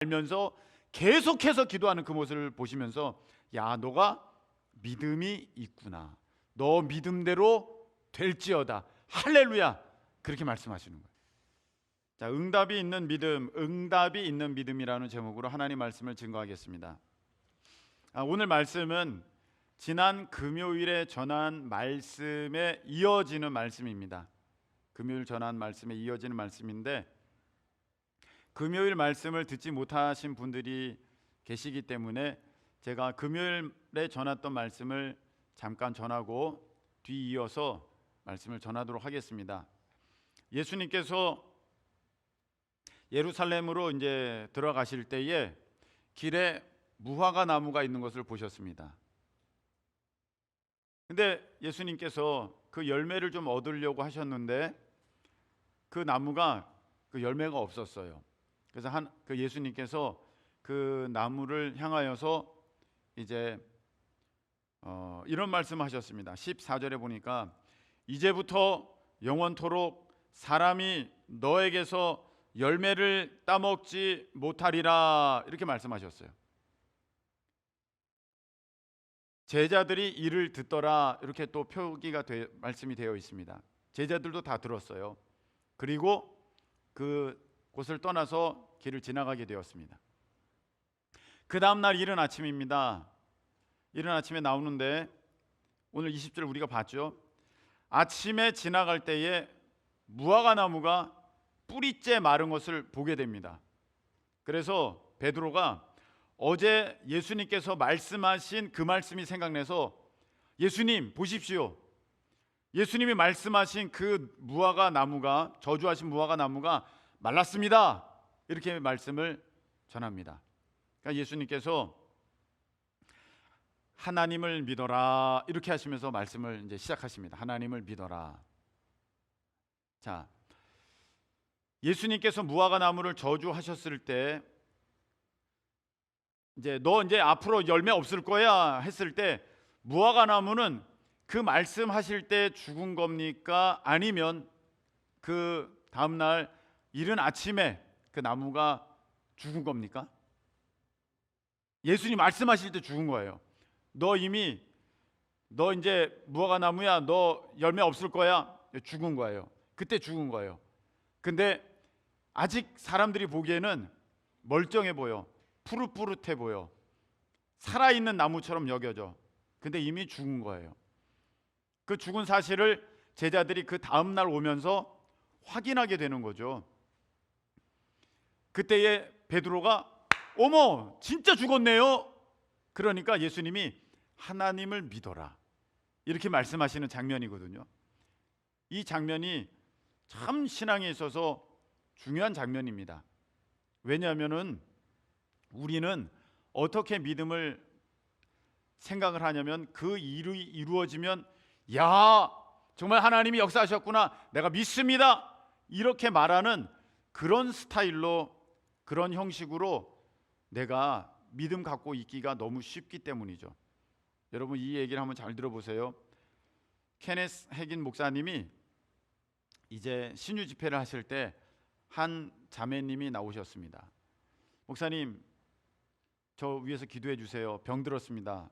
알면서 계속해서 기도하는 그 모습을 보시면서 야, 너가 믿음이 있구나. 너 믿음대로 될지어다. 할렐루야. 그렇게 말씀하시는 거예요. 자, 응답이 있는 믿음, 응답이 있는 믿음이라는 제목으로 하나님 말씀을 증거하겠습니다. 오늘 말씀은 지난 금요일에 전한 말씀에 이어지는 말씀입니다. 금요일 전한 말씀에 이어지는 말씀인데, 금요일 말씀을 듣지 못하신 분들이 계시기 때문에 제가 금요일에 전했던 말씀을 잠깐 전하고 뒤이어서 말씀을 전하도록 하겠습니다. 예수님께서 예루살렘으로 이제 들어가실 때에 길에 무화과 나무가 있는 것을 보셨습니다. 근데 예수님께서 그 열매를 좀 얻으려고 하셨는데 그 나무가 그 열매가 없었어요. 그래서 그 예수님께서 그 나무를 향하여서 이제 이런 말씀하셨습니다. 14절에 보니까 이제부터 영원토록 사람이 너에게서 열매를 따먹지 못하리라, 이렇게 말씀하셨어요. 제자들이 이를 듣더라, 이렇게 또 표기가 말씀이 되어 있습니다. 제자들도 다 들었어요. 그리고 그 곳을 떠나서 길을 지나가게 되었습니다. 그 다음날 이른 아침입니다. 이른 아침에 나오는데 오늘 20절 우리가 봤죠. 아침에 지나갈 때에 무화과 나무가 뿌리째 마른 것을 보게 됩니다. 그래서 베드로가 어제 예수님께서 말씀하신 그 말씀이 생각나서 예수님 보십시오. 예수님이 말씀하신 그 무화과 나무가, 저주하신 무화과 나무가 말랐습니다. 이렇게 말씀을 전합니다. 그러니까 예수님께서 하나님을 믿어라, 이렇게 하시면서 말씀을 이제 시작하십니다. 하나님을 믿어라. 자, 예수님께서 무화과 나무를 저주하셨을 때 너 이제 앞으로 열매 없을 거야 했을 때 무화과 나무는 그 말씀하실 때 죽은 겁니까? 아니면 그 다음날 이른 아침에 그 나무가 죽은 겁니까? 예수님 말씀하실 때 죽은 거예요. 너 이제 무화과 나무야, 너 열매 없을 거야, 죽은 거예요. 그때 죽은 거예요. 근데 아직 사람들이 보기에는 멀쩡해 보여, 푸릇푸릇해 보여, 살아있는 나무처럼 여겨져. 근데 이미 죽은 거예요. 그 죽은 사실을 제자들이 그 다음날 오면서 확인하게 되는 거죠. 그때에 베드로가 어머, 진짜 죽었네요. 그러니까 예수님이 하나님을 믿어라, 이렇게 말씀하시는 장면이거든요. 이 장면이 참 신앙에 있어서 중요한 장면입니다. 왜냐하면은 우리는 어떻게 믿음을 생각을 하냐면 그 일이 이루어지면 야, 정말 하나님이 역사하셨구나, 내가 믿습니다, 이렇게 말하는 그런 스타일로, 그런 형식으로 내가 믿음 갖고 있기가 너무 쉽기 때문이죠. 여러분 이 얘기를 한번 잘 들어보세요. 케네스 해긴 목사님이 이제 신유 집회를 하실 때 한 자매님이 나오셨습니다. 목사님, 저 위해서 기도해 주세요. 병 들었습니다.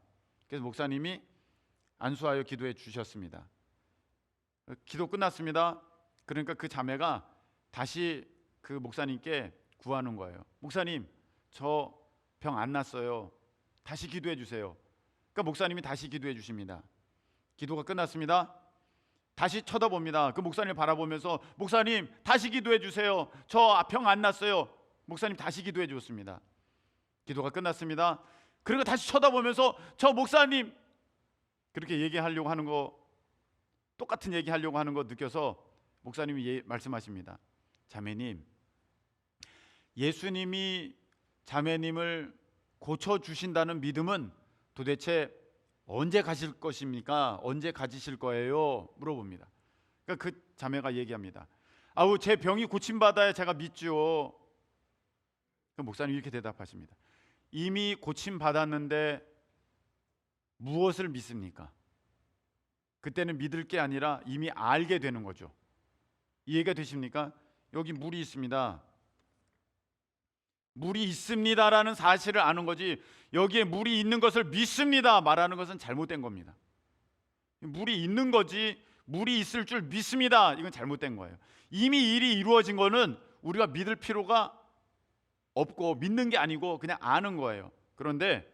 그래서 목사님이 안수하여 기도해 주셨습니다. 기도 끝났습니다. 그러니까 그 자매가 다시 그 목사님께 구하는 거예요. 목사님, 저 병 안 났어요. 다시 기도해 주세요. 그러니까 목사님이 다시 기도해 주십니다. 기도가 끝났습니다. 다시 쳐다봅니다. 그 목사님을 바라보면서 목사님 다시 기도해 주세요. 저 병 안 났어요. 목사님 다시 기도해 주었습니다. 기도가 끝났습니다. 그리고 다시 쳐다보면서 저 목사님, 그렇게 얘기하려고 하는 거, 똑같은 얘기하려고 하는 거 느껴서 목사님이 말씀하십니다. 자매님, 예수님이 자매님을 고쳐주신다는 믿음은 도대체 언제 가실 것입니까? 언제 가지실 거예요? 물어봅니다. 그러니까 그 자매가 얘기합니다. 아우, 제 병이 고침받아야 제가 믿죠. 그 목사님 이렇게 대답하십니다. 이미 고침받았는데 무엇을 믿습니까? 그때는 믿을 게 아니라 이미 알게 되는 거죠. 이해가 되십니까? 여기 물이 있습니다. 물이 있습니다라는 사실을 아는 거지, 여기에 물이 있는 것을 믿습니다 말하는 것은 잘못된 겁니다. 물이 있는 거지 물이 있을 줄 믿습니다, 이건 잘못된 거예요. 이미 일이 이루어진 거는 우리가 믿을 필요가 없고 믿는 게 아니고 그냥 아는 거예요. 그런데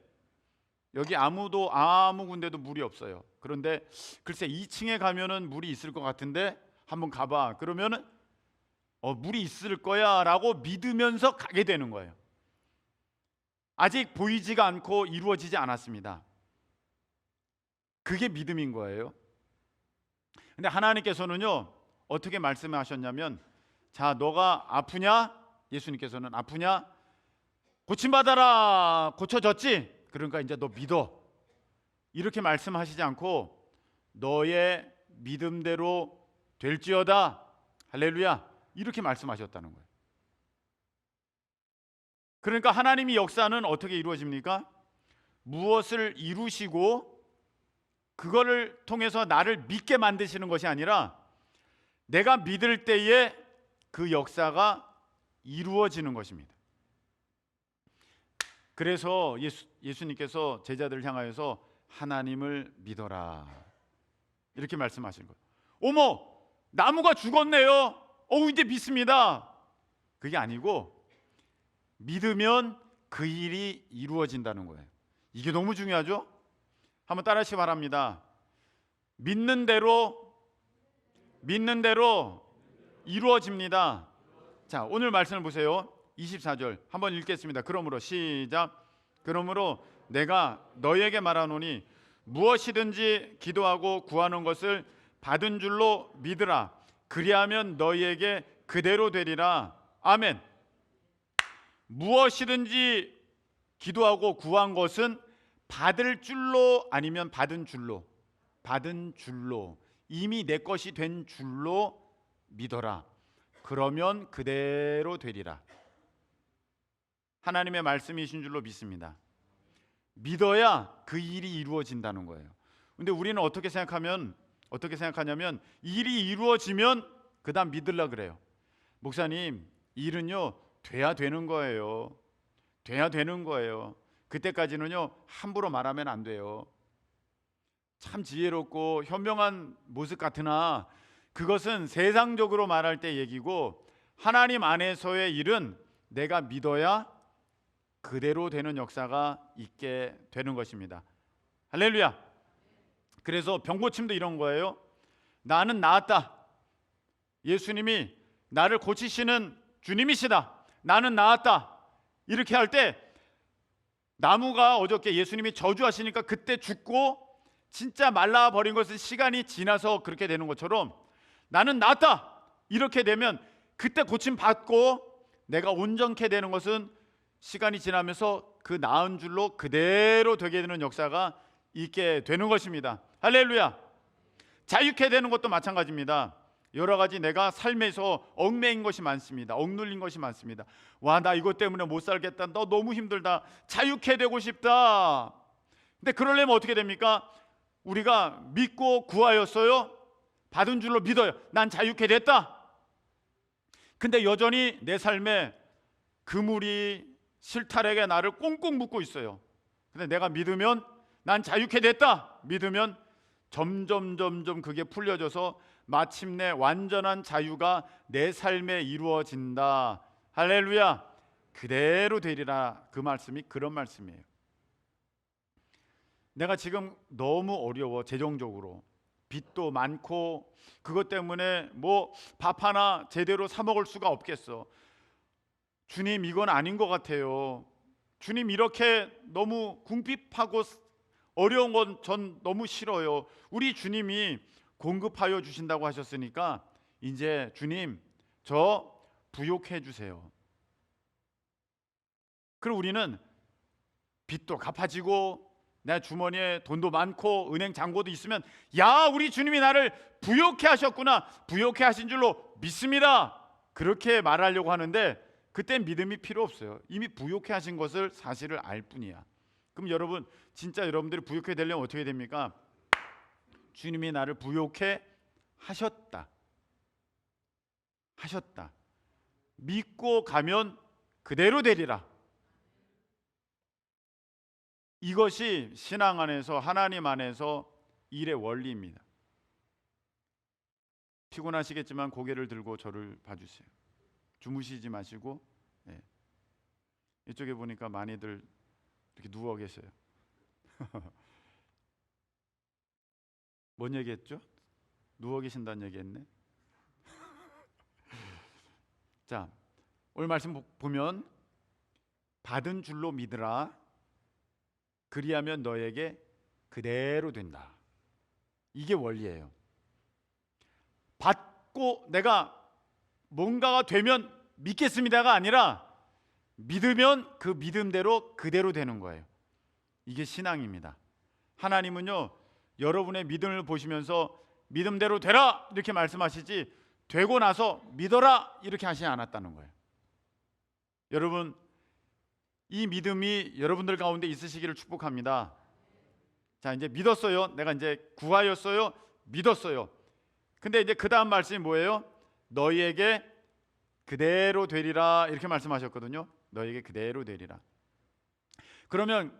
여기 아무 군데도 물이 없어요. 그런데 글쎄 2층에 가면은 물이 있을 것 같은데 한번 가봐. 그러면은 물이 있을 거야 라고 믿으면서 가게 되는 거예요. 아직 보이지가 않고 이루어지지 않았습니다. 그게 믿음인 거예요. 근데 하나님께서는요 어떻게 말씀하셨냐면, 자 너가 아프냐? 예수님께서는 아프냐? 고침받아라. 고쳐졌지? 그러니까 이제 너 믿어. 이렇게 말씀하시지 않고 너의 믿음대로 될지어다. 할렐루야. 이렇게 말씀하셨다는 거예요. 그러니까 하나님의 역사는 어떻게 이루어집니까? 무엇을 이루시고 그거를 통해서 나를 믿게 만드시는 것이 아니라 내가 믿을 때에 그 역사가 이루어지는 것입니다. 그래서 예수님께서 제자들을 향하여서 하나님을 믿어라 이렇게 말씀하신 거예요. 어머, 나무가 죽었네요. 이제 믿습니다. 그게 아니고 믿으면 그 일이 이루어진다는 거예요. 이게 너무 중요하죠? 한번 따라하시기 바랍니다. 믿는 대로 이루어집니다. 자, 오늘 말씀을 보세요. 24절 한번 읽겠습니다. 그러므로 시작. 그러므로 내가 너희에게 말하노니 무엇이든지 기도하고 구하는 것을 받은 줄로 믿으라. 그리하면 너희에게 그대로 되리라. 아멘. 무엇이든지 기도하고 구한 것은 받을 줄로 아니면 받은 줄로 이미 내 것이 된 줄로 믿어라. 그러면 그대로 되리라. 하나님의 말씀이신 줄로 믿습니다. 믿어야 그 일이 이루어진다는 거예요. 근데 우리는 어떻게 생각하냐면 일이 이루어지면 그다음 믿으려 그래요. 목사님, 일은요 돼야 되는 거예요. 그때까지는요 함부로 말하면 안 돼요. 참 지혜롭고 현명한 모습 같으나 그것은 세상적으로 말할 때 얘기고, 하나님 안에서의 일은 내가 믿어야 그대로 되는 역사가 있게 되는 것입니다. 할렐루야. 그래서 병고침도 이런 거예요. 나는 나았다. 예수님이 나를 고치시는 주님이시다. 나는 나았다. 이렇게 할 때 나무가 어저께 예수님이 저주하시니까 그때 죽고 진짜 말라버린 것은 시간이 지나서 그렇게 되는 것처럼 나는 나았다. 이렇게 되면 그때 고침 받고 내가 온전케 되는 것은 시간이 지나면서 그 나은 줄로 그대로 되게 되는 역사가 있게 되는 것입니다. 할렐루야. 자유케 되는 것도 마찬가지입니다. 여러 가지 내가 삶에서 얽매인 것이 많습니다. 억눌린 것이 많습니다. 와, 나 이것 때문에 못 살겠다. 너 너무 힘들다. 자유케 되고 싶다. 근데 그러려면 어떻게 됩니까? 우리가 믿고 구하였어요. 받은 줄로 믿어요. 난 자유케 됐다. 근데 여전히 내 삶에 그물이 실타래에 나를 꽁꽁 묶고 있어요. 근데 내가 믿으면 난 자유케 됐다. 믿으면 점점 그게 풀려져서 마침내 완전한 자유가 내 삶에 이루어진다. 할렐루야. 그대로 되리라. 그 말씀이 그런 말씀이에요. 내가 지금 너무 어려워. 재정적으로 빚도 많고 그것 때문에 뭐 밥 하나 제대로 사 먹을 수가 없겠어. 주님, 이건 아닌 것 같아요. 주님, 이렇게 너무 궁핍하고 어려운 건 전 너무 싫어요. 우리 주님이 공급하여 주신다고 하셨으니까 이제 주님, 저 부욕해 주세요. 그럼 우리는 빚도 갚아지고 내 주머니에 돈도 많고 은행 잔고도 있으면, 야, 우리 주님이 나를 부욕해 하셨구나. 부욕해 하신 줄로 믿습니다. 그렇게 말하려고 하는데 그땐 믿음이 필요 없어요. 이미 부욕해 하신 것을 사실을 알 뿐이야. 그럼 여러분, 진짜 여러분들이 부욕해 되려면 어떻게 됩니까? 주님이 나를 부욕해 하셨다. 믿고 가면 그대로 되리라. 이것이 신앙 안에서, 하나님 안에서 일의 원리입니다. 피곤하시겠지만 고개를 들고 저를 봐주세요. 주무시지 마시고. 예. 이쪽에 보니까 많이들 이렇게 누워 계세요. 뭔 얘기했죠? 누워 계신다는 얘기했네. 자, 오늘 말씀 보면 받은 줄로 믿으라. 그리하면 너에게 그대로 된다. 이게 원리예요. 받고 내가 뭔가가 되면 믿겠습니다가 아니라 믿으면 그 믿음대로 그대로 되는 거예요. 이게 신앙입니다. 하나님은요, 여러분의 믿음을 보시면서 믿음대로 되라 이렇게 말씀하시지 되고 나서 믿어라 이렇게 하시지 않았다는 거예요. 여러분, 이 믿음이 여러분들 가운데 있으시기를 축복합니다. 자, 이제 믿었어요. 내가 이제 구하였어요. 믿었어요. 근데 이제 그 다음 말씀이 뭐예요? 너희에게 그대로 되리라 이렇게 말씀하셨거든요. 너희에게 그대로 되리라. 그러면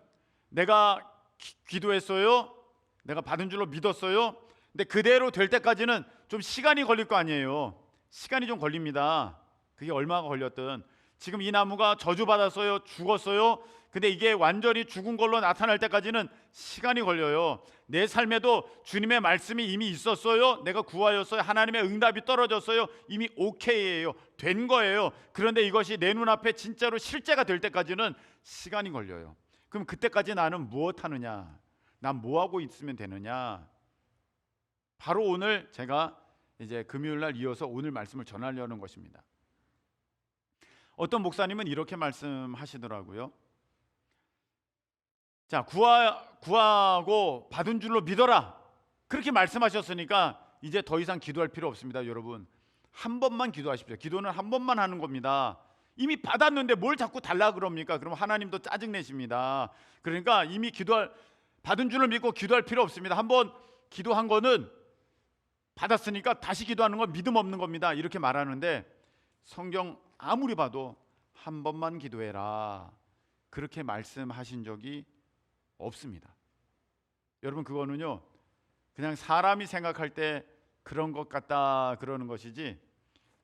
내가 기도했어요. 내가 받은 줄로 믿었어요. 근데 그대로 될 때까지는 좀 시간이 걸릴 거 아니에요. 시간이 좀 걸립니다. 그게 얼마가 걸렸든. 지금 이 나무가 저주받았어요. 죽었어요. 근데 이게 완전히 죽은 걸로 나타날 때까지는 시간이 걸려요. 내 삶에도 주님의 말씀이 이미 있었어요. 내가 구하였어요. 하나님의 응답이 떨어졌어요. 이미 오케이예요. 된 거예요. 그런데 이것이 내 눈앞에 진짜로 실제가 될 때까지는 시간이 걸려요. 그럼 그때까지 나는 무엇 하느냐? 난 뭐 하고 있으면 되느냐? 바로 오늘 제가 이제 금요일 날 이어서 오늘 말씀을 전하려는 것입니다. 어떤 목사님은 이렇게 말씀하시더라고요. 자, 구하고 받은 줄로 믿어라. 그렇게 말씀하셨으니까 이제 더 이상 기도할 필요 없습니다, 여러분. 한 번만 기도하십시오. 기도는 한 번만 하는 겁니다. 이미 받았는데 뭘 자꾸 달라 그럽니까? 그럼 하나님도 짜증 내십니다. 그러니까 이미 받은 줄을 믿고 기도할 필요 없습니다. 한번 기도한 거는 받았으니까 다시 기도하는 건 믿음 없는 겁니다. 이렇게 말하는데 성경 아무리 봐도 한 번만 기도해라. 그렇게 말씀하신 적이 없습니다. 여러분, 그거는요, 그냥 사람이 생각할 때 그런 것 같다 그러는 것이지,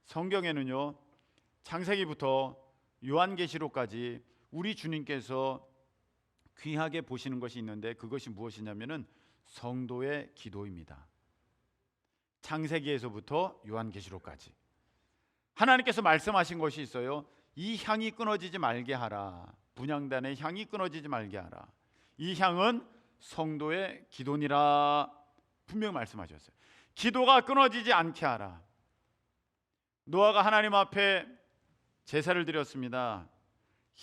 성경에는요, 창세기부터 요한계시록까지 우리 주님께서 귀하게 보시는 것이 있는데 그것이 무엇이냐면은 성도의 기도입니다. 창세기에서부터 요한계시록까지 하나님께서 말씀하신 것이 있어요. 이 향이 끊어지지 말게 하라. 분향단의 향이 끊어지지 말게 하라. 이 향은 성도의 기도니라. 분명 말씀하셨어요. 기도가 끊어지지 않게 하라. 노아가 하나님 앞에 제사를 드렸습니다.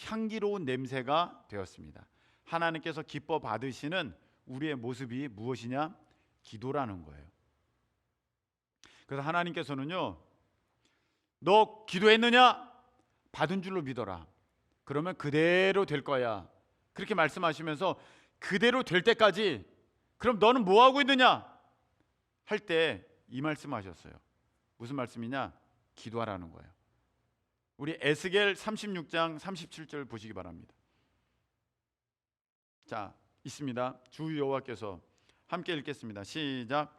향기로운 냄새가 되었습니다. 하나님께서 기뻐 받으시는 우리의 모습이 무엇이냐? 기도라는 거예요. 그래서 하나님께서는요, 너 기도했느냐? 받은 줄로 믿어라. 그러면 그대로 될 거야. 그렇게 말씀하시면서 그대로 될 때까지, 그럼 너는 뭐 하고 있느냐? 할 때 이 말씀하셨어요. 무슨 말씀이냐? 기도하라는 거예요. 우리 에스겔 36장 37절 보시기 바랍니다. 자, 있습니다. 주 여호와께서 함께 읽겠습니다. 시작.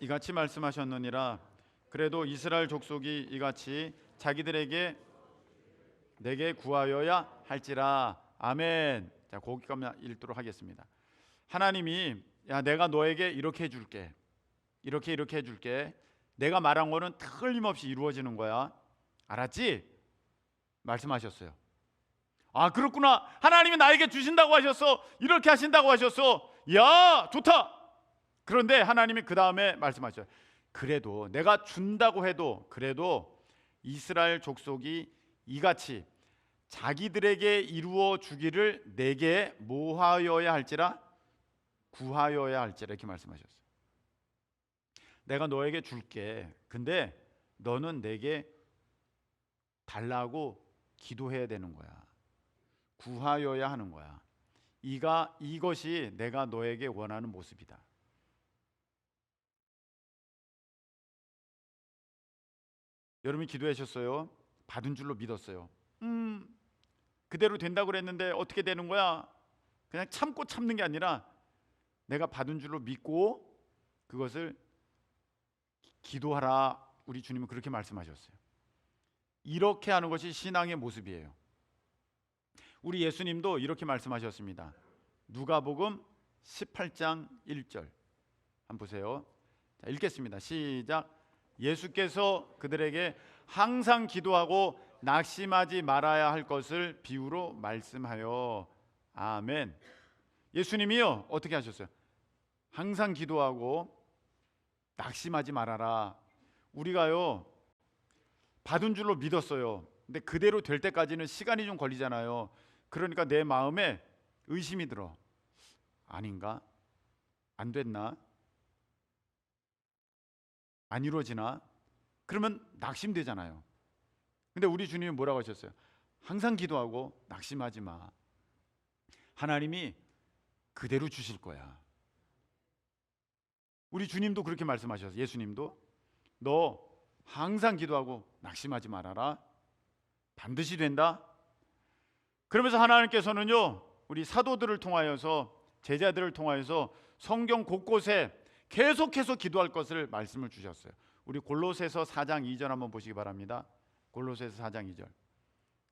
이같이 말씀하셨느니라. 그래도 이스라엘 족속이 이같이 자기들에게 내게 구하여야 할지라. 아멘. 자, 거기까지만 읽도록 하겠습니다. 하나님이 야, 내가 너에게 이렇게 해줄게. 이렇게 해줄게. 내가 말한 거는 틀림없이 이루어지는 거야. 알았지? 말씀하셨어요. 아, 그렇구나. 하나님이 나에게 주신다고 하셨어. 이렇게 하신다고 하셨어. 야, 좋다. 그런데 하나님이 그 다음에 말씀하셔요. 그래도 내가 준다고 해도 그래도 이스라엘 족속이 이같이 자기들에게 이루어 주기를 내게 뭐하여야 할지라? 구하여야 할지라. 이렇게 말씀하셨어요. 내가 너에게 줄게. 근데 너는 내게 달라고 기도해야 되는 거야. 구하여야 하는 거야. 이것이 내가 너에게 원하는 모습이다. 여러분이 기도하셨어요. 받은 줄로 믿었어요. 그대로 된다고 그랬는데 어떻게 되는 거야? 그냥 참고 참는 게 아니라 내가 받은 줄로 믿고 그것을 기도하라. 우리 주님은 그렇게 말씀하셨어요. 이렇게 하는 것이 신앙의 모습이에요. 우리 예수님도 이렇게 말씀하셨습니다. 누가복음 18장 1절 한번 보세요. 자, 읽겠습니다. 시작. 예수께서 그들에게 항상 기도하고 낙심하지 말아야 할 것을 비유로 말씀하여. 아멘. 예수님이요 어떻게 하셨어요? 항상 기도하고 낙심하지 말아라. 우리가요 받은 줄로 믿었어요. 근데 그대로 될 때까지는 시간이 좀 걸리잖아요. 그러니까 내 마음에 의심이 들어. 아닌가? 안 됐나? 안 이루어지나? 그러면 낙심되잖아요. 근데 우리 주님이 뭐라고 하셨어요? 항상 기도하고 낙심하지 마. 하나님이 그대로 주실 거야. 우리 주님도 그렇게 말씀하셨어요. 예수님도 너 항상 기도하고 낙심하지 말아라. 반드시 된다. 그러면서 하나님께서는요 우리 사도들을 통하여서 제자들을 통하여서 성경 곳곳에 계속해서 기도할 것을 말씀을 주셨어요. 우리 골로새서 4장 2절 한번 보시기 바랍니다. 골로새서 4장 2절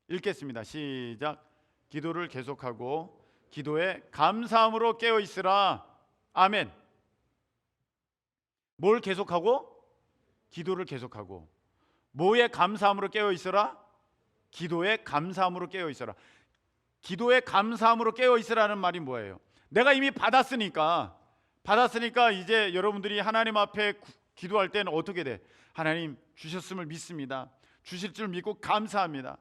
읽겠습니다. 시작. 기도를 계속하고 기도에 감사함으로 깨어 있으라. 아멘. 뭘 계속하고? 기도를 계속하고. 뭐에 감사함으로 깨어 있으라? 기도에 감사함으로 깨어 있어라. 기도에 감사함으로 깨어 있으라는 말이 뭐예요? 내가 이미 받았으니까 이제 여러분들이 하나님 앞에 기도할 때는 어떻게 돼? 하나님 주셨음을 믿습니다. 주실 줄 믿고 감사합니다.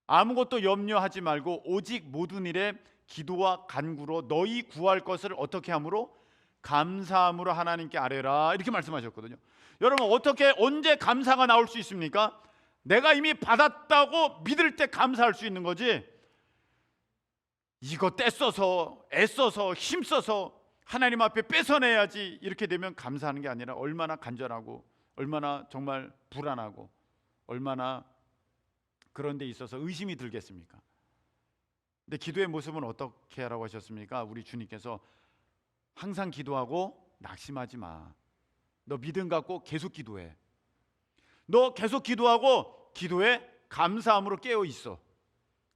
아무것도 염려하지 말고 오직 모든 일에 기도와 간구로 너희 구할 것을 어떻게 함으로? 감사함으로 하나님께 아뢰라. 이렇게 말씀하셨거든요. 여러분 어떻게 언제 감사가 나올 수 있습니까? 내가 이미 받았다고 믿을 때 감사할 수 있는 거지. 이거 떼써서 애써서 힘써서 하나님 앞에 뺏어내야지 이렇게 되면 감사하는 게 아니라 얼마나 간절하고 얼마나 정말 불안하고 얼마나 그런 데 있어서 의심이 들겠습니까? 근데 기도의 모습은 어떻게 하라고 하셨습니까? 우리 주님께서 항상 기도하고 낙심하지 마. 너 믿음 갖고 계속 기도해. 너 계속 기도하고 기도에 감사함으로 깨어 있어.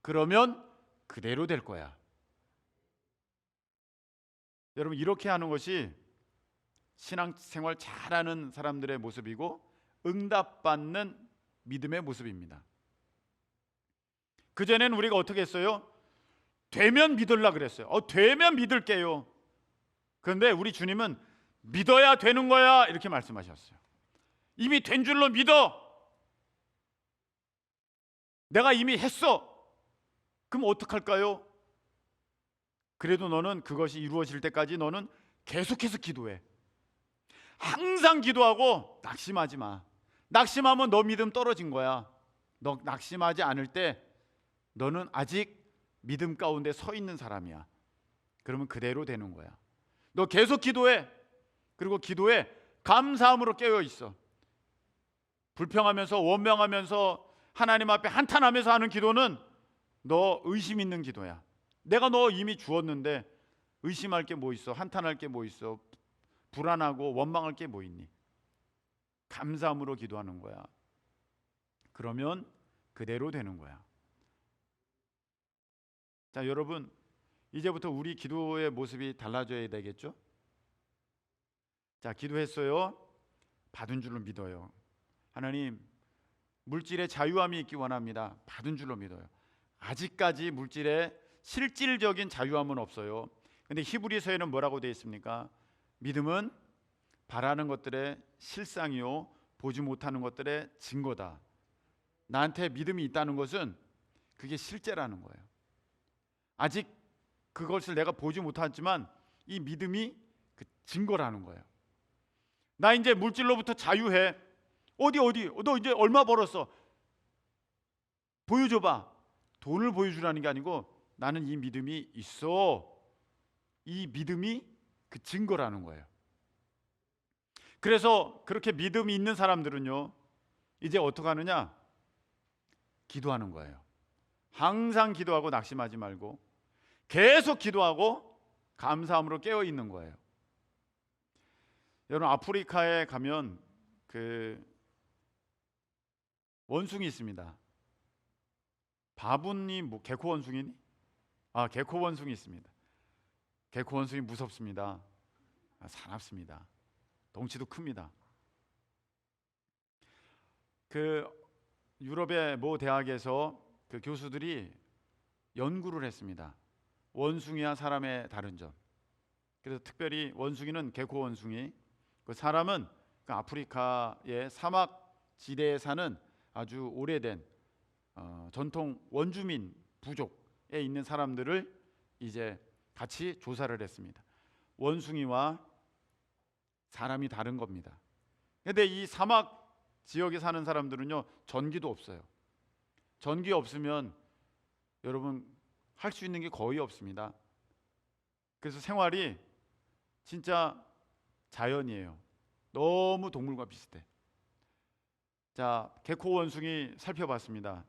그러면 그대로 될 거야. 여러분 이렇게 하는 것이 신앙생활 잘하는 사람들의 모습이고 응답받는 믿음의 모습입니다. 그전에는 우리가 어떻게 했어요? 되면 믿으려고 그랬어요. 되면 믿을게요. 그런데 우리 주님은 믿어야 되는 거야 이렇게 말씀하셨어요. 이미 된 줄로 믿어. 내가 이미 했어. 그럼 어떡할까요? 그래도 너는 그것이 이루어질 때까지 너는 계속해서 기도해. 항상 기도하고 낙심하지 마. 낙심하면 너 믿음 떨어진 거야. 너 낙심하지 않을 때 너는 아직 믿음 가운데 서 있는 사람이야. 그러면 그대로 되는 거야. 너 계속 기도해. 그리고 기도에 감사함으로 깨어 있어. 불평하면서 원망하면서 하나님 앞에 한탄하면서 하는 기도는 너 의심 있는 기도야. 내가 너 이미 주었는데 의심할 게 뭐 있어? 한탄할 게 뭐 있어? 불안하고 원망할 게 뭐 있니? 감사함으로 기도하는 거야. 그러면 그대로 되는 거야. 자, 여러분 이제부터 우리 기도의 모습이 달라져야 되겠죠? 자, 기도했어요. 받은 줄로 믿어요. 하나님, 물질의 자유함이 있기 원합니다. 받은 줄로 믿어요. 아직까지 물질의 실질적인 자유함은 없어요. 근데 히브리서에는 뭐라고 되어 있습니까? 믿음은 바라는 것들의 실상이요 보지 못하는 것들의 증거다. 나한테 믿음이 있다는 것은 그게 실제라는 거예요. 아직 그것을 내가 보지 못하지만 이 믿음이 그 증거라는 거예요. 나 이제 물질로부터 자유해. 어디 너 이제 얼마 벌었어? 보여줘봐. 돈을 보여주라는 게 아니고 나는 이 믿음이 있어. 이 믿음이 그 증거라는 거예요. 그래서 그렇게 믿음이 있는 사람들은요 이제 어떻게 하느냐? 기도하는 거예요. 항상 기도하고 낙심하지 말고 계속 기도하고 감사함으로 깨어 있는 거예요. 여러분, 아프리카에 가면 그 원숭이 있습니다. 바분이 뭐 개코 원숭이니? 개코 원숭이 있습니다. 개코 원숭이 무섭습니다. 사납습니다. 덩치도 큽니다. 그 유럽의 모 대학에서 그 교수들이 연구를 했습니다. 원숭이와 사람의 다른 점. 그래서 특별히 원숭이는 개코 원숭이, 그 사람은 그 아프리카의 사막 지대에 사는 아주 오래된 전통 원주민 부족에 있는 사람들을 이제 같이 조사를 했습니다. 원숭이와 사람이 다른 겁니다. 근데 이 사막 지역에 사는 사람들은요, 전기도 없어요. 전기 없으면 여러분 할 수 있는 게 거의 없습니다. 그래서 생활이 진짜 자연이에요. 너무 동물과 비슷해. 자, 개코 원숭이 살펴봤습니다.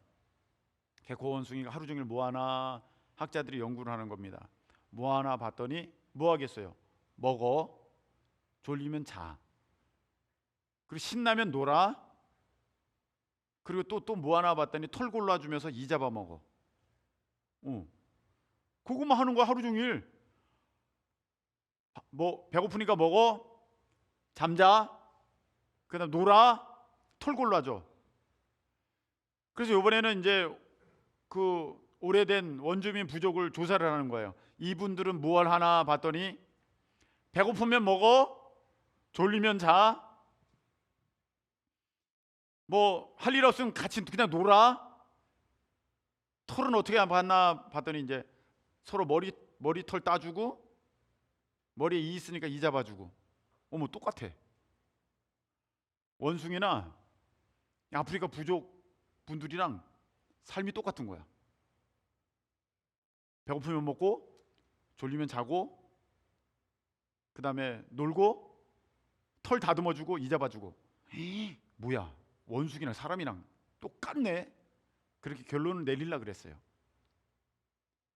개코 원숭이가 하루 종일 뭐 하나 학자들이 연구를 하는 겁니다. 뭐 하나 봤더니 뭐 하겠어요? 먹어. 졸리면 자. 그리고 신나면 놀아. 그리고 또 뭐 하나 봤더니 털 골라주면서 이 잡아 먹어. 그것만 하는 거야, 하루 종일. 뭐 배고프니까 먹어, 잠자, 그다음 놀아, 털 골라줘. 그래서 이번에는 이제 그 오래된 원주민 부족을 조사를 하는 거예요. 이분들은 뭘 하나 봤더니 배고프면 먹어, 졸리면 자, 뭐 할 일 없으면 같이 그냥 놀아. 털은 어떻게 봤나 봤더니 이제 서로 머리털 따주고, 머리에 이 있으니까 이 잡아주고. 어머, 똑같아. 원숭이나 아프리카 부족 분들이랑 삶이 똑같은 거야. 배고프면 먹고, 졸리면 자고, 그 다음에 놀고, 털 다듬어주고, 이 잡아주고. 뭐야, 원숭이랑 사람이랑 똑같네. 그렇게 결론을 내리려고 그랬어요.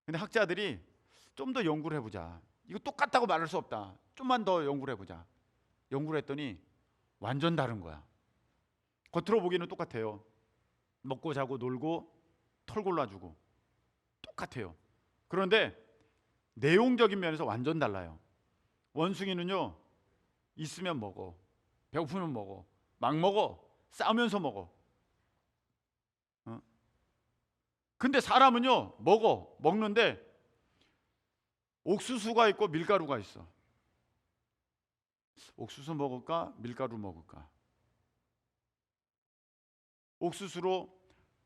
근데 학자들이 좀 더 연구를 해보자. 이거 똑같다고 말할 수 없다. 좀만 더 연구를 해보자. 연구를 했더니 완전 다른 거야. 겉으로 보기에는 똑같아요. 먹고 자고 놀고 털 골라주고 똑같아요. 그런데 내용적인 면에서 완전 달라요. 원숭이는요, 있으면 먹어, 배고프면 먹어, 막 먹어, 싸우면서 먹어. 근데 사람은요, 먹는데 옥수수가 있고 밀가루가 있어. 옥수수 먹을까, 밀가루 먹을까? 옥수수로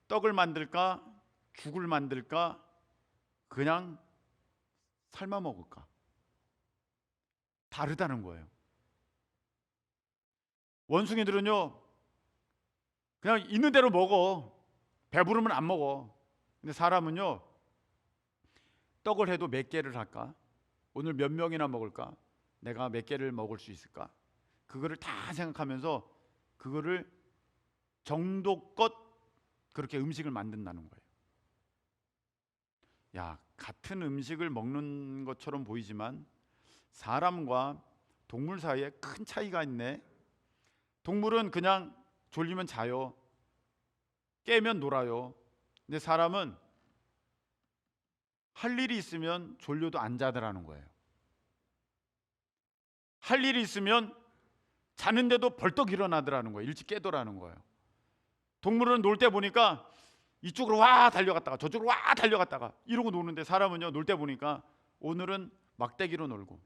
떡을 만들까, 죽을 만들까, 그냥 삶아 먹을까? 다르다는 거예요. 원숭이들은요, 그냥 있는 대로 먹어. 배부르면 안 먹어. 근데 사람은요, 떡을 해도 몇 개를 할까? 오늘 몇 명이나 먹을까? 내가 몇 개를 먹을 수 있을까? 그거를 다 생각하면서 그거를 정도껏 그렇게 음식을 만든다는 거예요. 야, 같은 음식을 먹는 것처럼 보이지만 사람과 동물 사이에 큰 차이가 있네. 동물은 그냥 졸리면 자요. 깨면 놀아요. 근데 사람은 할 일이 있으면 졸려도 안 자더라는 거예요. 할 일이 있으면 자는데도 벌떡 일어나더라는 거예요. 일찍 깨더라는 거예요. 동물은 놀 때 보니까 이쪽으로 와 달려갔다가 저쪽으로 와 달려갔다가 이러고 노는데, 사람은요, 놀 때 보니까 오늘은 막대기로 놀고,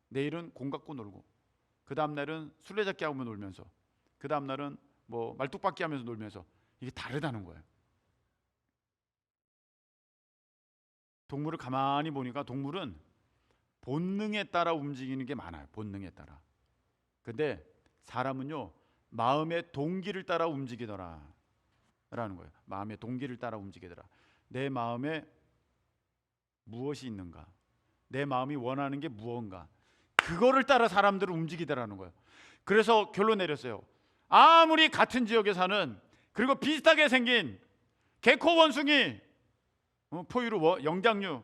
내일은 공 갖고 놀고, 그 다음 날은 술래잡기 하면 놀면서, 그 다음 날은 뭐 말뚝박기 하면서 놀면서. 이게 다르다는 거예요. 동물을 가만히 보니까 동물은 본능에 따라 움직이는 게 많아요. 본능에 따라. 근데 사람은요, 마음의 동기를 따라 움직이더라 라는 거예요. 마음의 동기를 따라 움직이더라. 내 마음에 무엇이 있는가, 내 마음이 원하는 게 무언가, 그거를 따라 사람들은 움직이더라는 거예요. 그래서 결론 내렸어요. 아무리 같은 지역에 사는, 그리고 비슷하게 생긴 개코 원숭이, 포유류, 영장류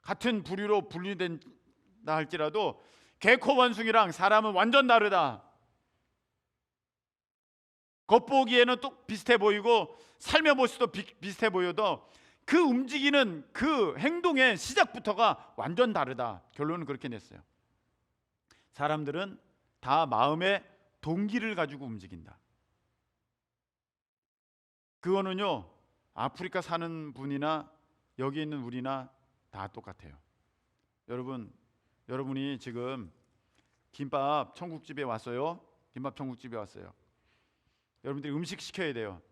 같은 부류로 분류된다 할지라도 개코 원숭이랑 사람은 완전 다르다. 겉보기에는 또 비슷해 보이고 삶의 모습도 비슷해 보여도 그 움직이는 그 행동의 시작부터가 완전 다르다. 결론은 그렇게 냈어요. 사람들은 다 마음의 동기를 가지고 움직인다. 그거는요, 아프리카 사는 분이나 여기 있는 우리나 다 똑같아요. 여러분이 지금 김밥 천국집에 왔어요. 김밥 천국집에 왔어요. 여러분들이 음식 시켜야 돼요.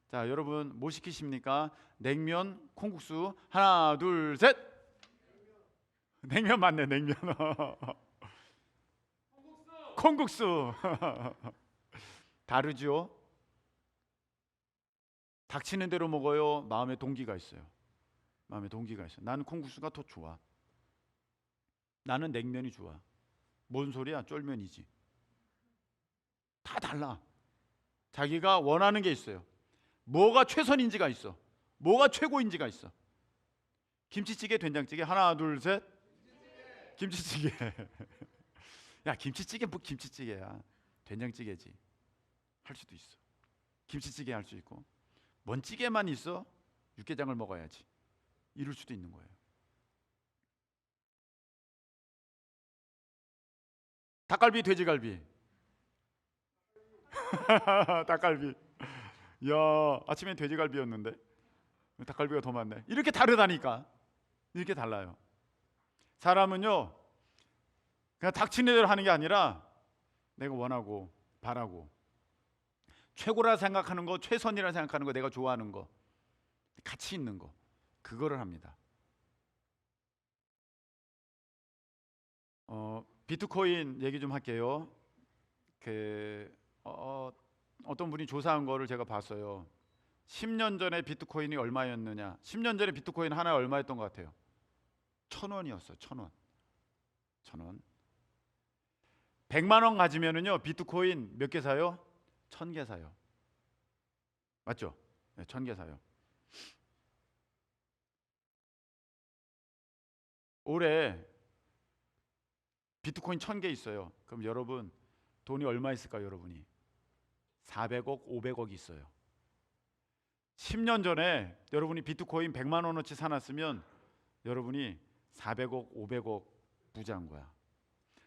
자, 여러분 뭐 시키십니까? 냉면, 콩국수. 하나, 둘, 셋. 냉면 맞네, 냉면. 콩국수. 다르죠? 닥치는 대로 먹어요. 마음의 동기가 있어요. 마음의 동기가 있어요. 나는 콩국수가 더 좋아. 나는 냉면이 좋아. 뭔 소리야? 쫄면이지. 다 달라. 자기가 원하는 게 있어요. 뭐가 최선인지가 있어. 뭐가 최고인지가 있어. 김치찌개, 된장찌개. 하나, 둘, 셋. 김치찌개. 야, 김치찌개 뭐 김치찌개야. 된장찌개지. 할 수도 있어. 김치찌개 할 수 있고. 뭔 찌개만 있어? 육개장을 먹어야지. 이럴 수도 있는 거예요. 닭갈비, 돼지갈비. 닭갈비. 야, 아침엔 돼지갈비였는데 닭갈비가 더 많네. 이렇게 다르다니까. 이렇게 달라요. 사람은요, 그냥 닥치는 대로 하는 게 아니라 내가 원하고 바라고 최고라 생각하는 거, 최선이라 생각하는 거, 내가 좋아하는 거, 가치 있는 거, 그거를 합니다. 비트코인 얘기 좀 할게요. 어떤 분이 조사한 거를 제가 봤어요. 10년 전에 비트코인이 얼마였느냐? 10년 전에 비트코인 하나에 얼마였던 것 같아요? 1,000원이었어요. 1,000원. 1,000원. 100만 원 가지면은요, 비트코인 몇 개 사요? 1,000개 사요. 맞죠? 네, 1,000개 사요. 올해 비트코인 1,000개 있어요. 그럼 여러분 돈이 얼마 있을까요? 여러분이 400억, 500억 있어요. 10년 전에 여러분이 비트코인 100만 원어치 사놨으면 여러분이 400억, 500억 부자인 거야.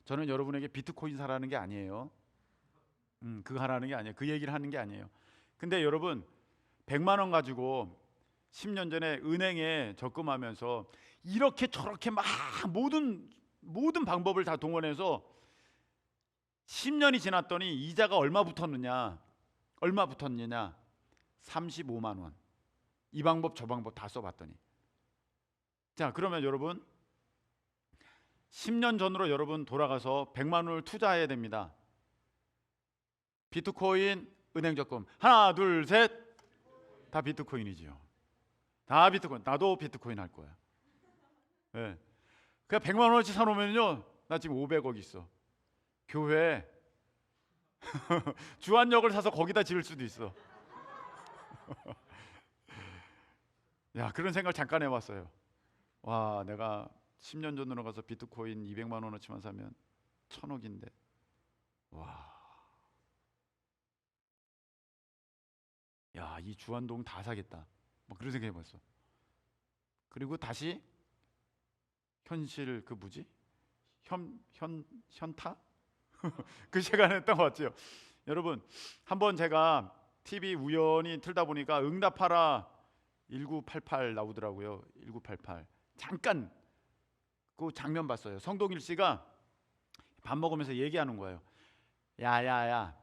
저는 여러분에게 비트코인 사라는 게 아니에요. 그거 하라는 게 아니에요. 그 얘기를 하는 게 아니에요. 근데 여러분 100만 원 가지고 10년 전에 은행에 적금하면서 이렇게 저렇게 막 모든 방법을 다 동원해서 10년이 지났더니 이자가 얼마 붙었느냐? 35만 원. 이 방법 저 방법 다 써봤더니. 자, 그러면 여러분 10년 전으로 여러분 돌아가서 100만 원을 투자해야 됩니다. 비트코인, 은행 적금. 하나, 둘, 셋. 다 비트코인이지요. 다 비트코인. 나도 비트코인 할 거야. 네. 그냥 100만 원어치 사놓으면요, 나 지금 500억 있어. 교회 주한역을 사서 거기다 지을 수도 있어. 야, 그런 생각 잠깐 해봤어요. 와, 내가 10년 전으로 가서 비트코인 200만 원어치만 사면 1,000억인데. 와, 야, 이 주한동 다 사겠다. 뭐 그런 생각 해봤어. 그리고 다시 현실 그 뭐지? 현타? 그 시간에 했던 것 같죠. 여러분, 한번 제가 TV 우연히 틀다 보니까 응답하라 1988 나오더라고요. 1988. 잠깐 그 장면 봤어요. 성동일 씨가 밥 먹으면서 얘기하는 거예요. 야야야,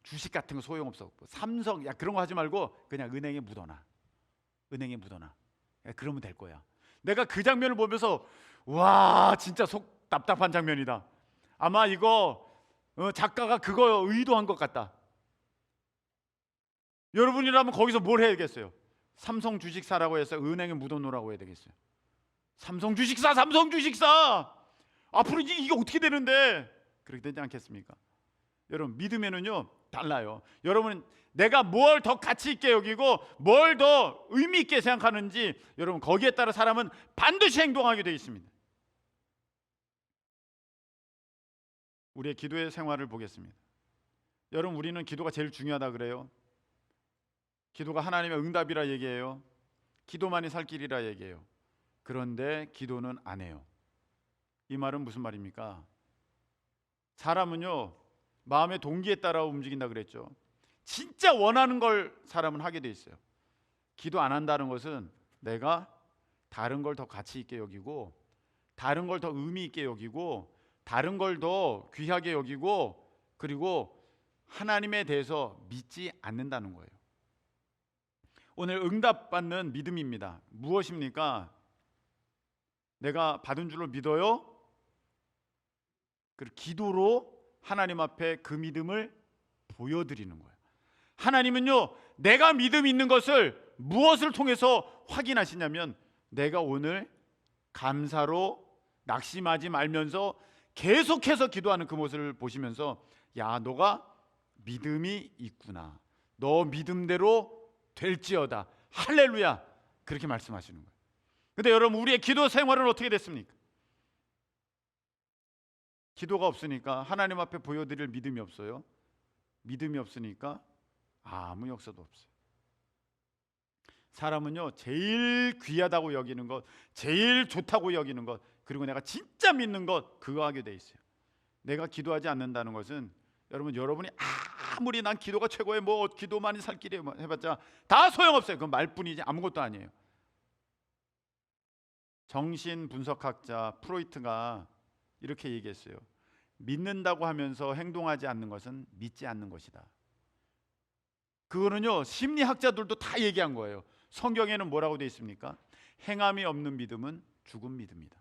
주식 같은 거 소용없어. 삼성, 야, 그런 거 하지 말고 그냥 은행에 묻어놔. 은행에 묻어놔. 야, 그러면 될 거야. 내가 그 장면을 보면서 와, 진짜 속 답답한 장면이다. 아마 이거 작가가 그거 의도한 것 같다. 여러분이라면 거기서 뭘 해야겠어요? 삼성 주식사라고 해서 은행에 묻어놓으라고 해야 되겠어요? 삼성 주식사, 삼성 주식사. 앞으로 이게 어떻게 되는데? 그렇게 되지 않겠습니까? 여러분, 믿으면은요 달라요. 여러분, 내가 뭘 더 가치 있게 여기고 뭘 더 의미 있게 생각하는지 여러분 거기에 따라 사람은 반드시 행동하게 되어 있습니다. 우리의 기도의 생활을 보겠습니다. 여러분 우리는 기도가 제일 중요하다 그래요. 기도가 하나님의 응답이라 얘기해요. 기도만이 살 길이라 얘기해요. 그런데 기도는 안 해요. 이 말은 무슨 말입니까? 사람은요 마음의 동기에 따라 움직인다 그랬죠. 진짜 원하는 걸 사람은 하게 돼 있어요. 기도 안 한다는 것은 내가 다른 걸 더 가치 있게 여기고 다른 걸 더 의미 있게 여기고 다른 걸 더 귀하게 여기고 그리고 하나님에 대해서 믿지 않는다는 거예요. 오늘 응답받는 믿음입니다. 무엇입니까? 내가 받은 줄로 믿어요. 그리고 기도로 하나님 앞에 그 믿음을 보여드리는 거예요. 하나님은요 내가 믿음 있는 것을 무엇을 통해서 확인하시냐면 내가 오늘 감사로 낙심하지 말면서 계속해서 기도하는 그 모습을 보시면서 야 너가 믿음이 있구나. 너 믿음대로 될지어다. 할렐루야. 그렇게 말씀하시는 거예요. 근데 여러분 우리의 기도 생활은 어떻게 됐습니까? 기도가 없으니까 하나님 앞에 보여드릴 믿음이 없어요. 믿음이 없으니까 아무 역사도 없어요. 사람은요 제일 귀하다고 여기는 것, 제일 좋다고 여기는 것, 그리고 내가 진짜 믿는 것 그거 하게 돼 있어요. 내가 기도하지 않는다는 것은 여러분이 아무리 난 기도가 최고의 뭐 기도만이 살 길이에요 해봤자 다 소용없어요. 그건 말뿐이지 아무것도 아니에요. 정신 분석학자 프로이트가 이렇게 얘기했어요. 믿는다고 하면서 행동하지 않는 것은 믿지 않는 것이다. 그거는요 심리학자들도 다 얘기한 거예요. 성경에는 뭐라고 되어 있습니까? 행함이 없는 믿음은 죽은 믿음이다.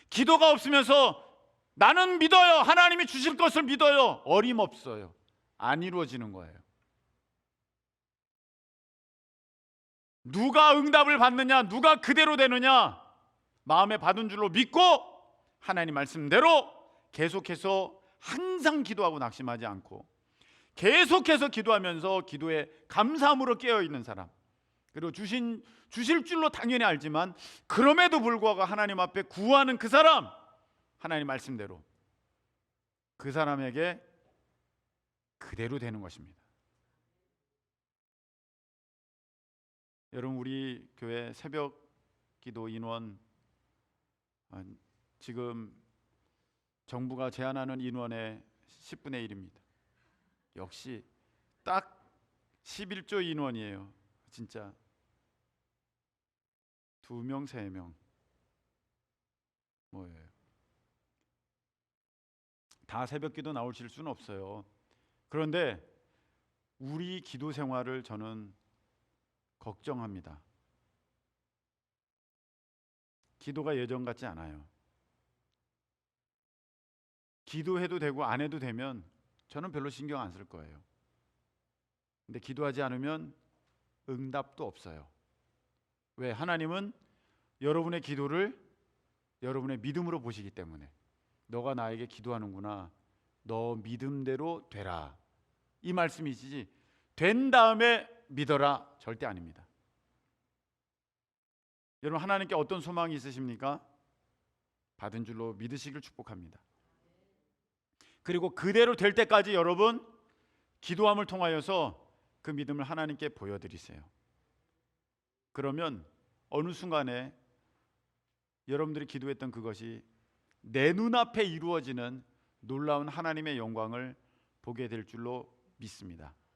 기도가 없으면서 나는 믿어요. 하나님이 주실 것을 믿어요. 어림없어요. 안 이루어지는 거예요. 누가 응답을 받느냐, 누가 그대로 되느냐, 마음에 받은 줄로 믿고 하나님 말씀대로 계속해서 항상 기도하고 낙심하지 않고 계속해서 기도하면서 기도에 감사함으로 깨어있는 사람, 그리고 주실 줄로 당연히 알지만 그럼에도 불구하고 하나님 앞에 구하는 그 사람, 하나님 말씀대로 그 사람에게 그대로 되는 것입니다. 여러분 우리 교회 새벽 기도 인원 지금 정부가 제한하는 인원의 10분의 1입니다. 역시 딱 11조 인원이에요. 진짜 2명, 3명 뭐예요? 다 새벽기도 나오실 수는 없어요. 그런데 우리 기도 생활을 저는 걱정합니다. 기도가 예전 같지 않아요. 기도해도 되고 안 해도 되면 저는 별로 신경 안 쓸 거예요. 근데 기도하지 않으면 응답도 없어요. 왜? 하나님은 여러분의 기도를 여러분의 믿음으로 보시기 때문에 너가 나에게 기도하는구나. 너 믿음대로 되라. 이 말씀이시지 된 다음에 믿어라 절대 아닙니다. 여러분 하나님께 어떤 소망이 있으십니까? 받은 줄로 믿으시길 축복합니다. 그리고 그대로 될 때까지 여러분 기도함을 통하여서 그 믿음을 하나님께 보여드리세요. 그러면 어느 순간에 여러분들이 기도했던 그것이 내 눈앞에 이루어지는 놀라운 하나님의 영광을 보게 될 줄로 믿습니다.